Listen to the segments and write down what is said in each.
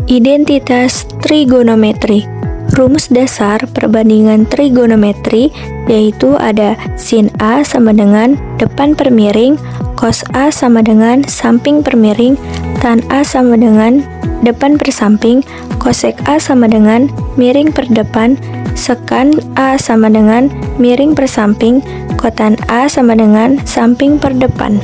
Identitas trigonometri. Rumus dasar perbandingan trigonometri yaitu ada sin A sama dengan depan per miring, cos A sama dengan samping per miring, tan A sama dengan depan per samping, cosec A sama dengan miring per depan, sekan A sama dengan miring per samping, kotan A sama dengan samping per depan.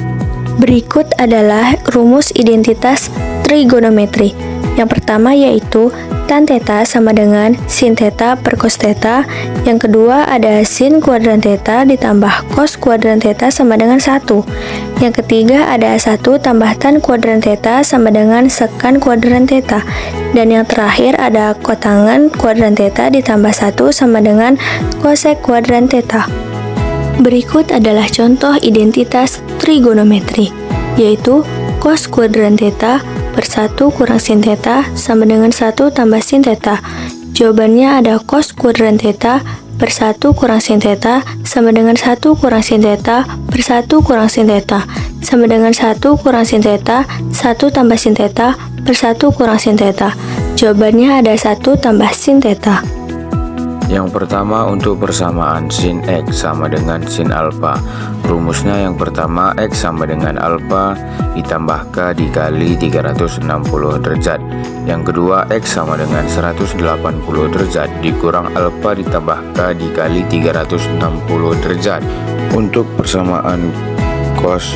Berikut adalah rumus identitas trigonometri. Yang pertama yaitu tan theta sama dengan sin theta per cos theta. Yang kedua ada sin kuadran theta ditambah cos kuadran theta sama dengan 1. Yang ketiga ada 1 tambah tan kuadran theta sama dengan sekan kuadran theta. Dan yang terakhir ada kotangan kuadran theta ditambah 1 sama dengan cosec kuadran theta. Berikut adalah contoh identitas trigonometri, yaitu cos kuadran theta per 1 kurang sin theta sama dengan 1 tambah sin theta. Jawabannya ada cos kuadran theta per 1 kurang sin theta sama dengan 1 kurang sin theta per 1 kurang sin theta sama dengan 1 kurang sin theta, 1 tambah sin theta per 1 kurang sin theta. Jawabannya ada 1 tambah sin theta. Yang pertama untuk persamaan sin X sama dengan sin alfa. Rumusnya yang pertama X sama dengan alfa ditambah K dikali 360 derajat. Yang kedua X sama dengan 180 derajat dikurang alfa ditambah K dikali 360 derajat. Untuk persamaan cos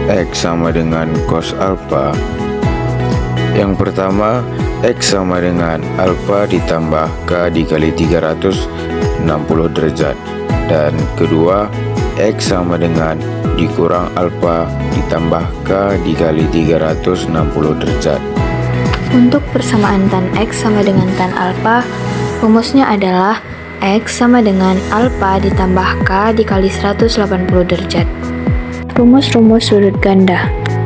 X sama dengan cos alfa, yang pertama X sama dengan alfa ditambah K dikali 360 derajat. Dan kedua X sama dengan dikurang alfa ditambah K dikali 360 derajat. Untuk persamaan tan X sama dengan tan alfa, rumusnya adalah X sama dengan alfa ditambah K dikali 180 derajat. Rumus-rumus sudut ganda.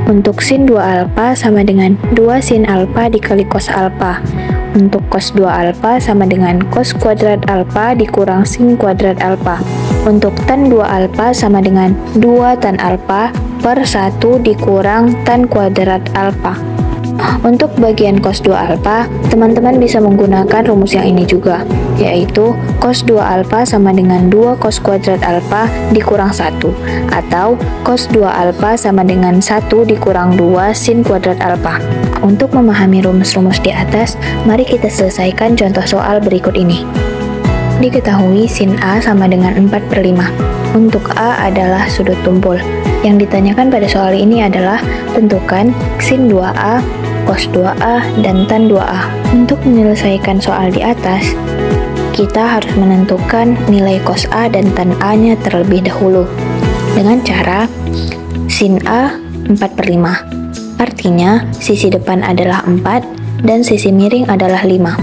Untuk sin 2 alfa sama dengan 2 sin alfa dikali cos alfa. Untuk cos 2 alfa sama dengan cos kuadrat alfa dikurang sin kuadrat alfa. Untuk tan 2 alfa sama dengan 2 tan alfa per 1 dikurang tan kuadrat alfa. Untuk bagian cos 2 alfa, teman-teman bisa menggunakan rumus yang ini juga, yaitu cos 2 alfa sama dengan 2 cos kuadrat alfa dikurang 1, atau cos 2 alfa sama dengan 1 dikurang 2 sin kuadrat alfa. Untuk memahami rumus-rumus di atas, mari kita selesaikan contoh soal berikut ini. Diketahui sin A sama dengan 4/5. Untuk A adalah sudut tumpul. Yang ditanyakan pada soal ini adalah tentukan sin 2A, cos 2A, dan tan 2A. Untuk menyelesaikan soal di atas, kita harus menentukan nilai cos A dan tan A-nya terlebih dahulu. Dengan cara sin A 4/5. Artinya, sisi depan adalah 4 dan sisi miring adalah 5.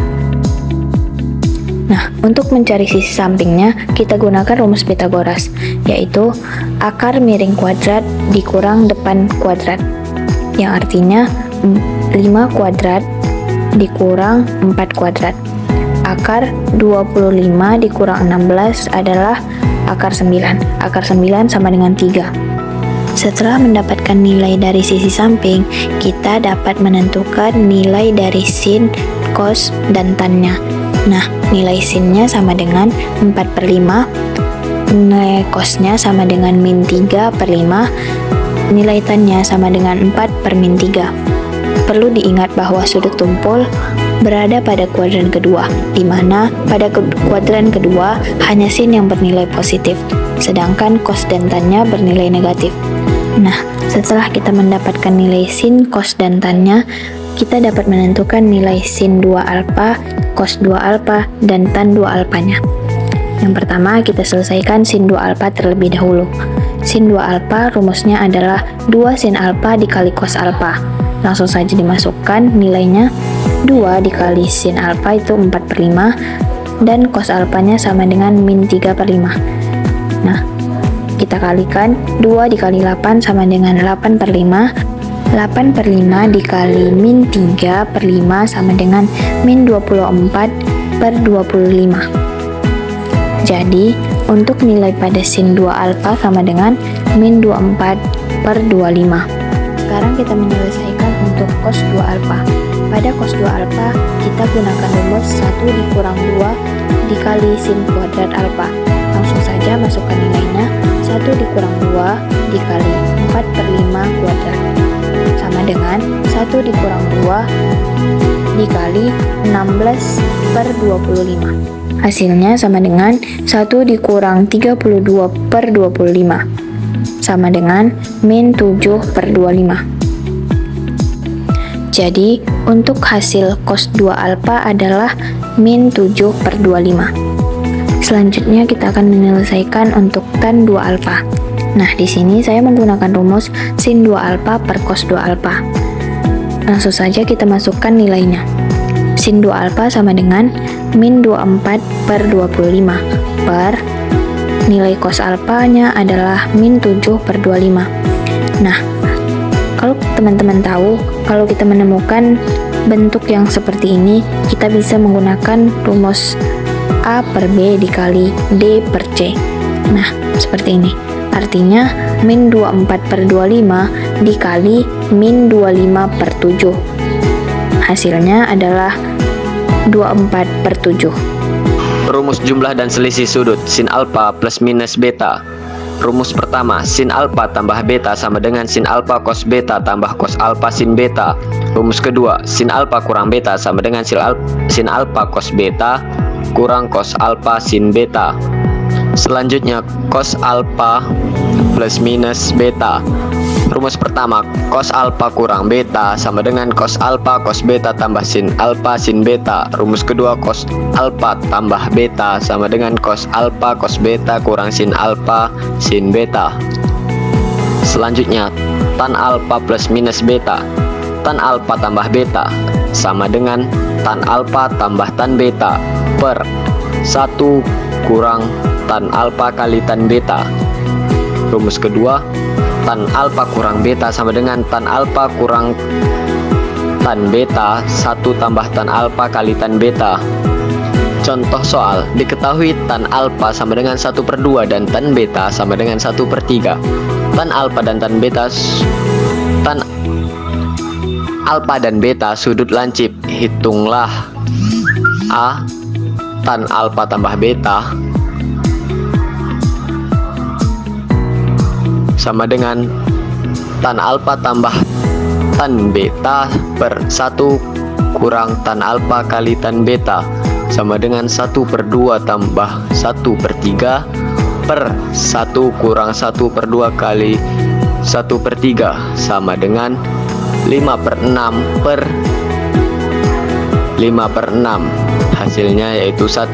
Nah, untuk mencari sisi sampingnya, kita gunakan rumus Pythagoras, yaitu akar miring kuadrat dikurang depan kuadrat, yang artinya 5 kuadrat dikurang 4 kuadrat. Akar 25 dikurang 16 adalah akar 9. Akar 9 sama dengan 3. Setelah mendapatkan nilai dari sisi samping, kita dapat menentukan nilai dari sin, cos, dan tan-nya. Nah, nilai sin-nya sama dengan 4/5, nilai cos-nya sama dengan min 3/5, nilai tan-nya sama dengan 4/-3. Perlu diingat bahwa sudut tumpul berada pada kuadran kedua, di mana pada kuadran kedua hanya sin yang bernilai positif, sedangkan cos dan tan-nya bernilai negatif. Nah, setelah kita mendapatkan nilai sin, cos, dan tan-nya, kita dapat menentukan nilai sin 2 alfa, cos 2 alfa, dan tan 2 alfanya. Yang pertama, kita selesaikan sin 2 alfa terlebih dahulu. Sin 2 alfa rumusnya adalah 2 sin alfa dikali cos alfa. Langsung saja dimasukkan nilainya. 2 dikali sin alfa itu 4/5, dan cos alfanya sama dengan min 3/5. Nah, kita kalikan 2 dikali 8 sama dengan 8/5. 8/5 dikali min 3/5 sama dengan min 24/25. Jadi, untuk nilai pada sin 2 alfa sama dengan min 24/25. sekarang kita menyelesaikan untuk cos 2 alfa. Pada cos 2 alfa, kita gunakan rumus 1 dikurang 2 dikali sin kuadrat alfa. Langsung saja masukkan nilainya, 1 dikurang 2 dikali 4 per 5 kuadrat. Sama dengan 1 dikurang 2 dikali 16 per 25. Hasilnya sama dengan 1 dikurang 32 per 25. Sama dengan min 7 per 25. Jadi, untuk hasil cos 2 alfa adalah min 7 per 25. Selanjutnya kita akan menyelesaikan untuk tan 2 alfa. Nah, di sini saya menggunakan rumus sin 2 alfa per cos 2 alfa. Langsung saja kita masukkan nilainya. Sin 2 alfa sama dengan min 24 per 25 per nilai cos alfanya adalah min 7 per 25. Nah, kalau teman-teman tahu, kalau kita menemukan bentuk yang seperti ini, kita bisa menggunakan rumus A per B dikali D per C. Nah, seperti ini. Artinya, min 24 per 25 dikali min 25 per 7. Hasilnya adalah 24 per 7. Rumus jumlah dan selisih sudut sin alfa plus minus beta. Rumus pertama, sin alfa tambah beta sama dengan sin alfa cos beta tambah cos alfa sin beta. Rumus kedua, sin alfa kurang beta sama dengan sin alfa cos beta kurang cos alfa sin beta. Selanjutnya, cos alfa plus minus beta. Rumus pertama, cos alfa kurang beta sama dengan cos alfa cos beta tambah sin alfa sin beta. Rumus kedua, cos alfa tambah beta sama dengan cos alfa cos beta kurang sin alfa sin beta. Selanjutnya, tan alfa plus minus beta. Tan alfa tambah beta sama dengan tan alfa tambah tan beta per 1 kurang tan alfa kali tan beta. Rumus kedua, tan alfa kurang beta sama dengan tan alfa kurang tan beta 1 tambah tan alfa kali tan beta. Contoh soal, diketahui tan alfa sama dengan 1 per 2 dan tan beta sama dengan 1 per 3. Tan alfa dan tan alfa dan beta sudut lancip. Hitunglah A tan alfa tambah beta sama dengan tan alfa tambah tan beta per 1 kurang tan alfa kali tan beta sama dengan 1 per 2 tambah 1 per 3 per 1 kurang 1 per 2 kali 1 per 3 sama dengan 5 per 6 per 5 per 6. Hasilnya yaitu 1.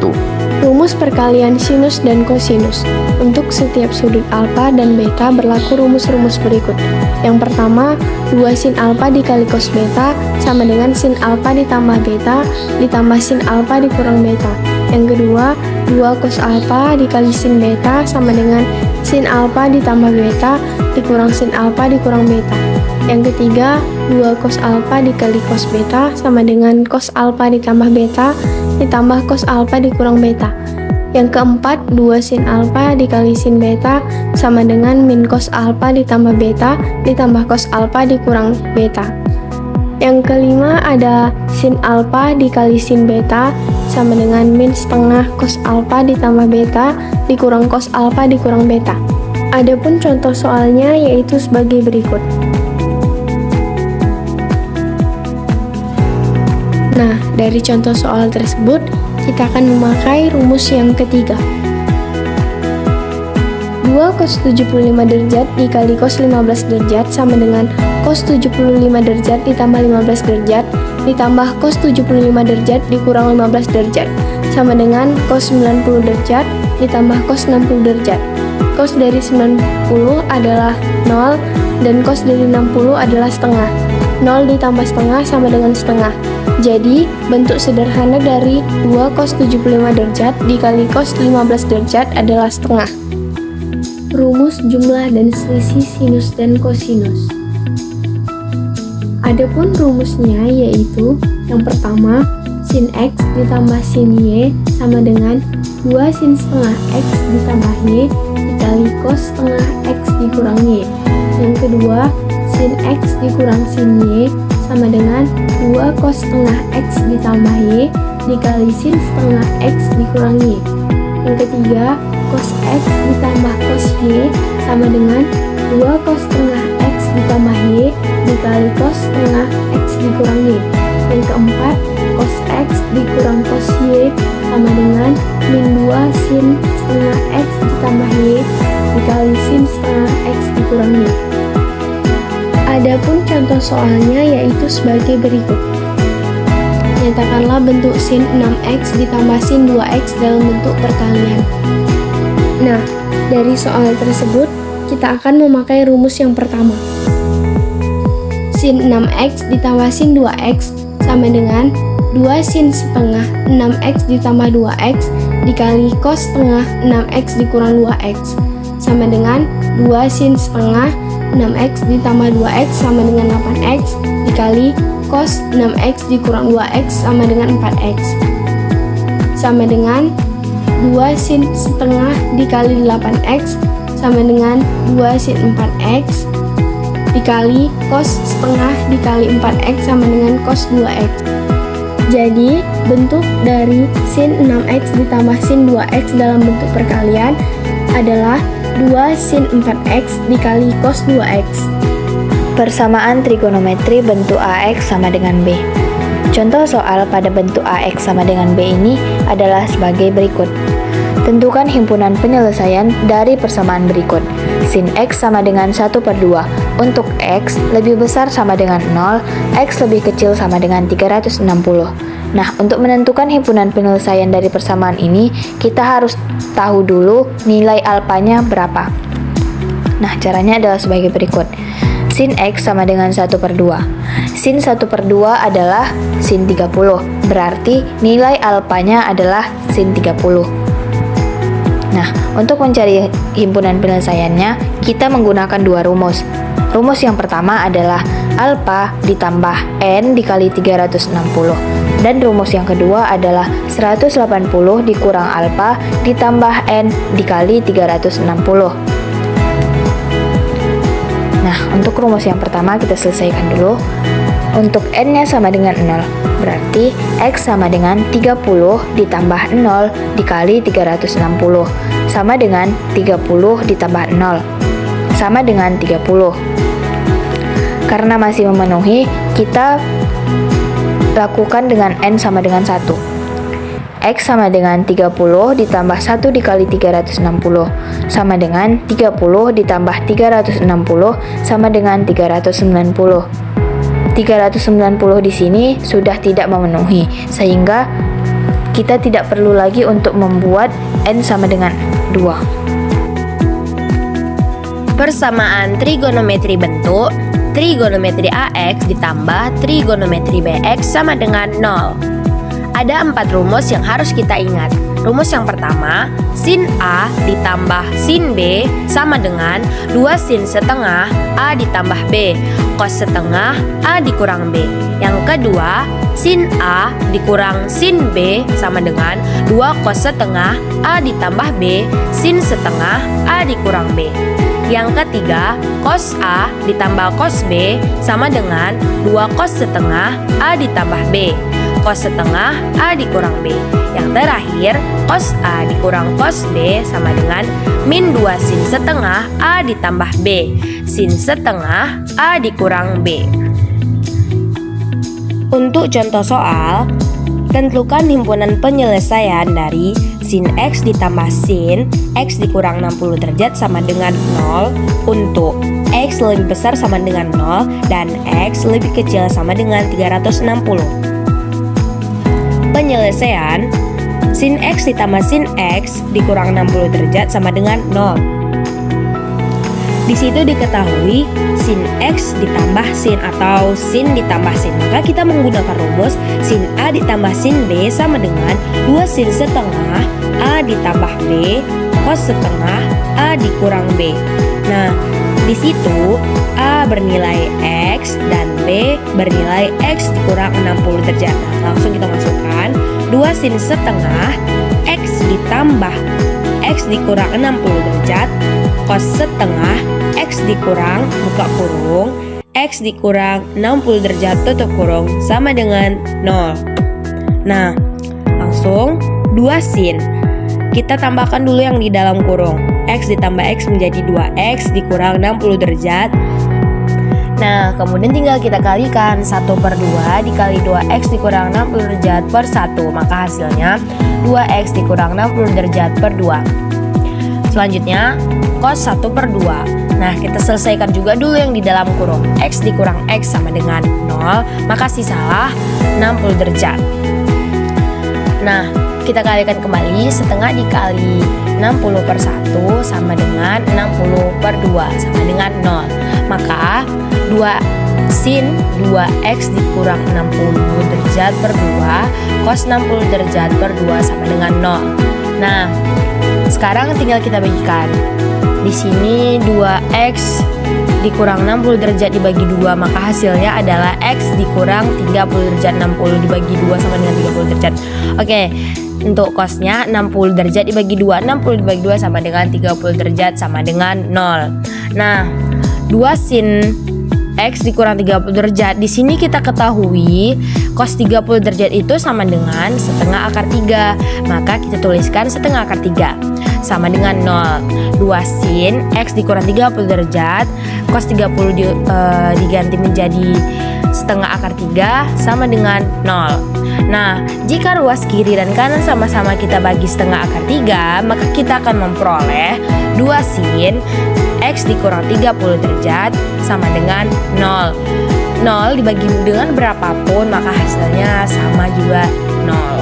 Rumus perkalian sinus dan kosinus. Untuk setiap sudut alfa dan beta berlaku rumus-rumus berikut. Yang pertama, 2 sin alfa dikali cos beta sama dengan sin alfa ditambah beta ditambah sin alfa dikurang beta. Yang kedua, 2 cos alfa dikali sin beta sama dengan sin alfa ditambah beta dikurang sin alfa dikurang beta. Yang ketiga, 2 cos alfa dikali cos beta sama dengan cos alfa ditambah beta ditambah cos alfa dikurang beta. Yang keempat, 2 sin alfa dikali sin beta sama dengan min cos alfa ditambah beta ditambah cos alfa dikurang beta. Yang kelima ada sin alfa dikali sin beta sama dengan min setengah cos alfa ditambah beta dikurang cos alfa dikurang beta. Adapun contoh soalnya yaitu sebagai berikut. Nah, dari contoh soal tersebut, kita akan memakai rumus yang ketiga. 2 cos 75 derajat dikali cos 15 derajat sama dengan cos 75 derajat ditambah 15 derajat ditambah cos 75 derajat dikurang 15 derajat sama dengan cos 90 derajat ditambah cos 60 derajat. Cos dari 90 adalah 0 dan cos dari 60 adalah setengah. 0 ditambah setengah sama dengan setengah. Jadi, bentuk sederhana dari 2 cos 75 derajat dikali cos 15 derajat adalah setengah. Rumus jumlah dan selisih sinus dan kosinus. Adapun rumusnya yaitu yang pertama, sin X ditambah sin Y sama dengan 2 sin setengah X ditambah Y dikali cos setengah X dikurang Y. Yang kedua, sin sin X dikurang sin Y sama dengan 2 cos setengah X ditambah Y dikali sin setengah X dikurang Y. Yang ketiga, cos X ditambah cos Y sama dengan 2 cos setengah X ditambah Y dikali cos setengah X dikurang Y. Yang keempat, cos X dikurang cos Y sama dengan min 2 sin setengah X ditambah Y dikali sin setengah X dikurang Y. Adapun contoh soalnya yaitu sebagai berikut. Nyatakanlah bentuk sin 6X ditambah sin 2X dalam bentuk perkalian. Nah, dari soal tersebut, kita akan memakai rumus yang pertama. Sin 6X ditambah sin 2X sama dengan 2 sin setengah 6X ditambah 2X dikali cos setengah 6X dikurang 2X sama dengan 2 sin setengah 6X ditambah 2X sama dengan 8X dikali cos 6X dikurang 2X sama dengan 4X sama dengan 2 sin setengah dikali 8X sama dengan 2 sin 4X dikali cos setengah dikali 4X sama dengan cos 2X. Jadi, bentuk dari sin 6X ditambah sin 2X dalam bentuk perkalian adalah 2 sin 4X dikali cos 2X. Persamaan trigonometri bentuk AX sama dengan B. Contoh soal pada bentuk AX sama dengan B ini adalah sebagai berikut. Tentukan himpunan penyelesaian dari persamaan berikut. Sin X sama dengan 1/2. Untuk X lebih besar sama dengan 0, X lebih kecil sama dengan 360. Nah, untuk menentukan himpunan penyelesaian dari persamaan ini, kita harus tahu dulu nilai alfanya berapa. Nah, caranya adalah sebagai berikut. Sin X sama dengan 1/2. Sin 1/2 adalah sin 30, berarti nilai alfanya adalah sin 30. Nah, untuk mencari himpunan penyelesaiannya, kita menggunakan dua rumus. Rumus yang pertama adalah alfa ditambah N dikali 360. Dan rumus yang kedua adalah 180 dikurang alfa ditambah N dikali 360. Nah, untuk rumus yang pertama kita selesaikan dulu. Untuk N-nya sama dengan 0, berarti X sama dengan 30 ditambah 0 dikali 360, sama dengan 30 ditambah 0, sama dengan 30. Karena masih memenuhi, kita lakukan dengan N sama dengan 1. X sama dengan 30 ditambah 1 dikali 360, sama dengan 30 ditambah 360, sama dengan 390. 390 di sini sudah tidak memenuhi, sehingga kita tidak perlu lagi untuk membuat N sama dengan 2. Persamaan trigonometri bentuk trigonometri AX ditambah trigonometri BX sama dengan 0. Ada 4 rumus yang harus kita ingat. Rumus yang pertama, sin A ditambah sin B sama dengan 2 sin setengah A ditambah B, cos setengah A dikurang B. Yang kedua, sin A dikurang sin B sama dengan 2 cos setengah A ditambah B, sin setengah A dikurang B. Yang ketiga, cos A ditambah cos B sama dengan 2 cos setengah A ditambah B, cos setengah A dikurang B. Yang terakhir, cos A dikurang cos B sama dengan min 2 sin setengah A ditambah B, sin setengah A dikurang B. Untuk contoh soal, tentukan himpunan penyelesaian dari sin X ditambah sin X dikurang 60 derajat sama dengan 0 untuk X lebih besar sama dengan 0 dan X lebih kecil sama dengan 360. Penyelesaian sin X ditambah sin X dikurang 60 derajat sama dengan 0. Di situ diketahui sin X ditambah sin atau sin ditambah sin. Maka kita menggunakan rumus sin A ditambah sin B sama dengan 2 sin setengah A ditambah B cos setengah A dikurang B. Nah, di situ A bernilai X dan B bernilai X dikurang 60 derajat. Nah, langsung kita masukkan 2 sin setengah X ditambah X dikurang 60 derajat cos setengah X dikurang buka kurung X dikurang 60 derajat tutup kurung sama dengan 0. Nah, langsung 2 sin. Kita tambahkan dulu yang di dalam kurung. X ditambah X menjadi 2X dikurang 60 derajat. Nah, kemudian tinggal kita kalikan 1/2 dikali 2X dikurang 60 derajat per 1. Maka hasilnya 2X dikurang 60 derajat per 2. Selanjutnya, cos 1/2. Nah, kita selesaikan juga dulu yang di dalam kurung. X dikurang X sama dengan 0, maka sisalah 60 derajat. Nah, kita kalikan kembali, setengah dikali 60/1 sama dengan 60/2 sama dengan 0. Maka 2 sin 2X dikurang 60 derajat per 2 cos 60 derajat per 2 sama dengan 0. Nah, sekarang tinggal kita bagikan. Di sini 2X dikurang 60 derajat dibagi 2, maka hasilnya adalah X dikurang 30 derajat. 60 dibagi 2 sama dengan 30 derajat. Oke, untuk cosnya 60 derajat dibagi 2, 60 dibagi 2 sama dengan 30 derajat sama dengan 0. Nah, 2 sin X dikurang 30 derajat. Di sini kita ketahui cos 30 derajat itu sama dengan setengah akar 3. Maka kita tuliskan setengah akar 3 sama dengan 0. 2 sin X dikurang 30 derajat, cos 30 diganti menjadi setengah akar 3 sama dengan 0. Nah, jika ruas kiri dan kanan sama-sama kita bagi setengah akar 3, maka kita akan memperoleh 2 sin X dikurang 30 derajat sama dengan 0. 0 dibagi dengan berapapun, maka hasilnya sama juga 0.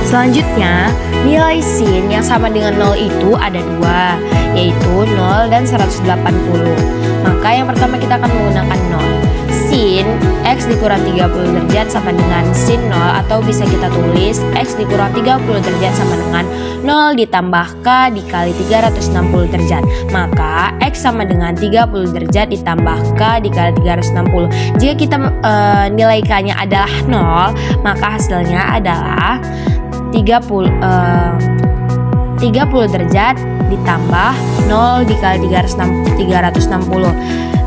Selanjutnya, nilai sin yang sama dengan 0 itu ada 2, yaitu 0 dan 180. Maka yang pertama kita akan menggunakan 0. Sin X dikurang 30 derajat sama dengan sin 0, atau bisa kita tulis X dikurang 30 derajat sama dengan 0 ditambah K dikali 360 derajat. Maka X sama dengan 30 derajat ditambah K dikali 360. Jika kita nilai K-nya adalah 0, maka hasilnya adalah 30 derajat ditambah 0 dikali 360.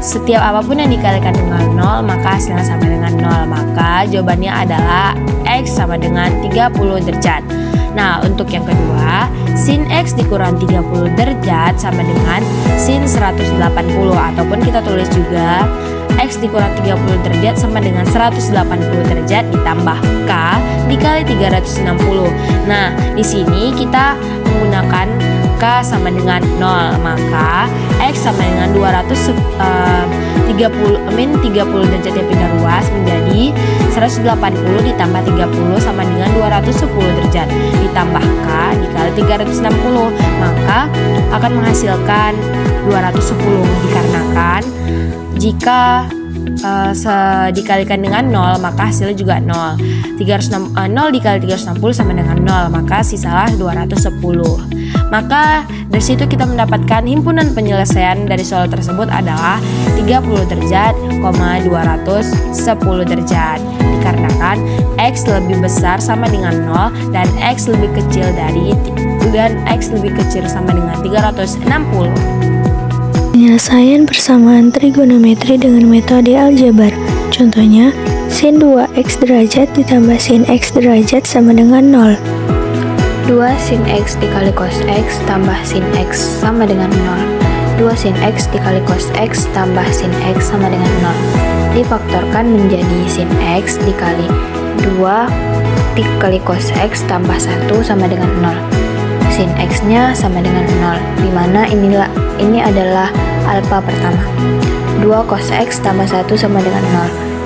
Setiap apapun yang dikalikan dengan 0, maka hasilnya sama dengan 0. Maka jawabannya adalah X sama dengan 30 derajat. Nah, untuk yang kedua, sin X dikurang 30 derajat sama dengan sin 180. Ataupun kita tulis juga X dikurang 30 derajat sama dengan 180 derajat ditambah K dikali 360. Nah, di sini kita menggunakan K sama dengan 0, maka X sama dengan 30 derajat yang pindah ruas menjadi 180 ditambah 30 sama dengan 210 derajat ditambah K dikali 360, maka akan menghasilkan 210 dikarenakan jika dikalikan dengan 0 maka hasilnya juga 0. 0 dikali 360 sama dengan 0, maka sisalah 210. Maka dari situ kita mendapatkan himpunan penyelesaian dari soal tersebut adalah 30 derajat, 210 derajat. Dikarenakan X lebih besar sama dengan 0 dan X lebih kecil sama dengan 360. Penyelesaian persamaan trigonometri dengan metode aljabar. Contohnya, sin 2x derajat ditambah sin x derajat sama dengan 0. 2 sin X dikali cos X tambah sin X sama dengan 0. 2 sin X dikali cos X tambah sin X sama dengan 0. Difaktorkan menjadi sin X dikali 2 dikali cos X tambah 1 sama dengan 0. Sin X-nya sama dengan 0, dimana ini adalah alfa pertama. 2 cos X tambah 1 sama dengan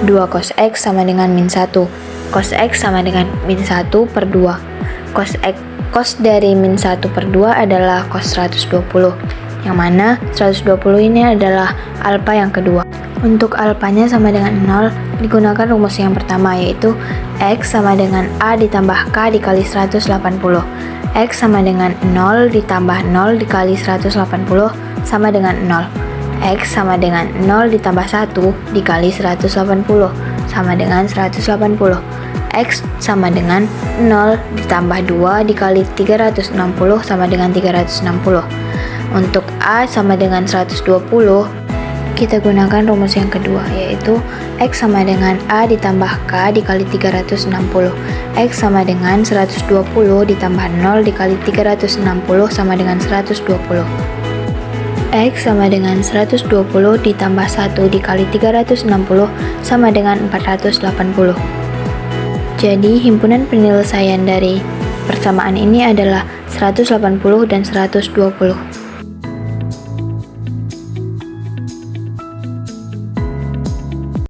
0. 2 cos X sama dengan min 1. Cos X sama dengan min 1 per 2. Cos dari min 1 per 2 adalah cos 120, yang mana 120 ini adalah alfa yang kedua. Untuk alfanya sama dengan 0, digunakan rumus yang pertama, yaitu X sama dengan A ditambah K dikali 180. X sama dengan 0 ditambah 0 dikali 180 sama dengan 0. X sama dengan 0 ditambah 1 dikali 180 sama dengan 180. X sama dengan 0 ditambah 2 dikali 360 sama dengan 360. Untuk A sama dengan 120, Kita gunakan rumus yang kedua, yaitu X sama dengan A ditambah K dikali 360. X sama dengan 120 ditambah 0 dikali 360 sama dengan 120. X sama dengan 120 ditambah 1 dikali 360 sama dengan 480. Jadi, himpunan penyelesaian dari persamaan ini adalah 180 dan 120.